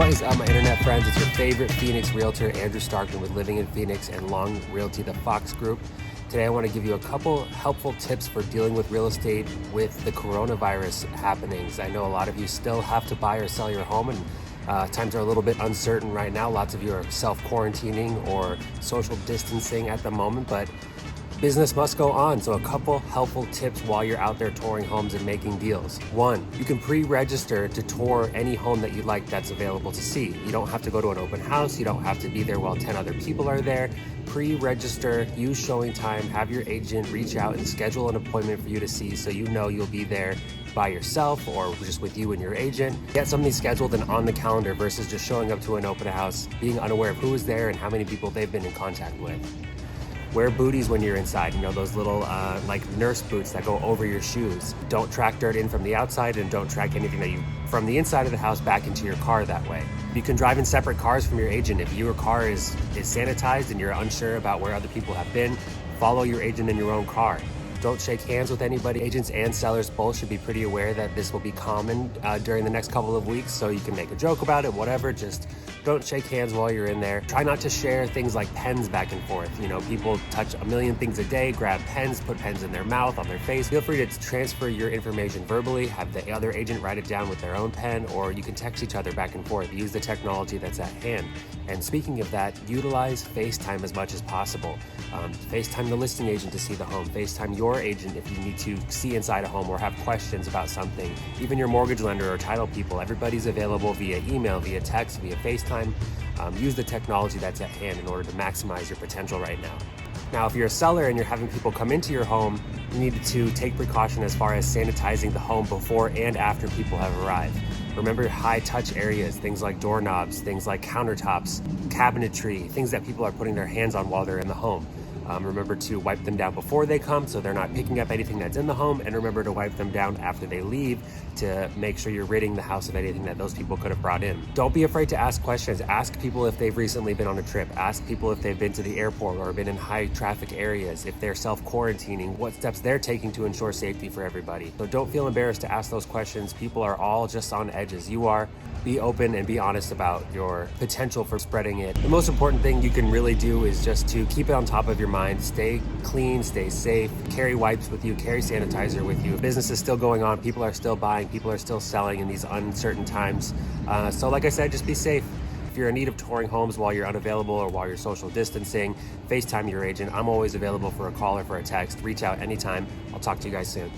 What is up, my internet friends? It's your favorite Phoenix realtor, Andrew Starkman with Living in Phoenix and Long Realty, the Fox Group. Today I want to give you a couple helpful tips for dealing with real estate with the coronavirus happenings. I know a lot of you still have to buy or sell your home, and times are a little bit uncertain right now. Lots of you are self-quarantining or social distancing at the moment, but business must go on. So a couple helpful tips while you're out there touring homes and making deals. One, you can pre-register to tour any home that you like that's available to see. You don't have to go to an open house. You don't have to be there while 10 other people are there. Pre-register, use showing time, have your agent reach out and schedule an appointment for you to see so you know you'll be there by yourself or just with you and your agent. Get something scheduled and on the calendar versus just showing up to an open house, being unaware of who is there and how many people they've been in contact with. Wear booties when you're inside, those little like nurse boots that go over your shoes. Don't track dirt in from the outside, and don't track anything from the inside of the house back into your car that way. You can drive in separate cars from your agent. If your car is sanitized and you're unsure about where other people have been, follow your agent in your own car. Don't shake hands with anybody. Agents and sellers both should be pretty aware that this will be common during the next couple of weeks, so you can make a joke about it, whatever. Just don't shake hands while you're in there. Try not to share things like pens back and forth. People touch a million things a day, grab pens, put pens in their mouth, on their face. Feel free to transfer your information verbally, have the other agent write it down with their own pen, or you can text each other back and forth. Use the technology that's at hand. And speaking of that, utilize FaceTime as much as possible. FaceTime the listing agent to see the home. FaceTime your agent if you need to see inside a home or have questions about something. Even your mortgage lender or title people, everybody's available via email, via text, via FaceTime. Use the technology that's at hand in order to maximize your potential right now. Now, if you're a seller and you're having people come into your home, you need to take precaution as far as sanitizing the home before and after people have arrived. Remember high touch areas, things like doorknobs, things like countertops, cabinetry, things that people are putting their hands on while they're in the home. Remember to wipe them down before they come so they're not picking up anything that's in the home, and remember to wipe them down after they leave to make sure you're ridding the house of anything that those people could have brought in. Don't be afraid to ask questions. Ask people if they've recently been on a trip. Ask people if they've been to the airport or been in high traffic areas, if they're self-quarantining, what steps they're taking to ensure safety for everybody. So don't feel embarrassed to ask those questions. People are all just on edge as you are. Be open and be honest about your potential for spreading it. The most important thing you can really do is just to keep it on top of your mind. Stay clean, stay safe, carry wipes with you, carry sanitizer with you. Business is still going on. People are still buying. People are still selling in these uncertain times. So like I said, just be safe. If you're in need of touring homes while you're unavailable or while you're social distancing, FaceTime your agent. I'm always available for a call or for a text. Reach out anytime. I'll talk to you guys soon.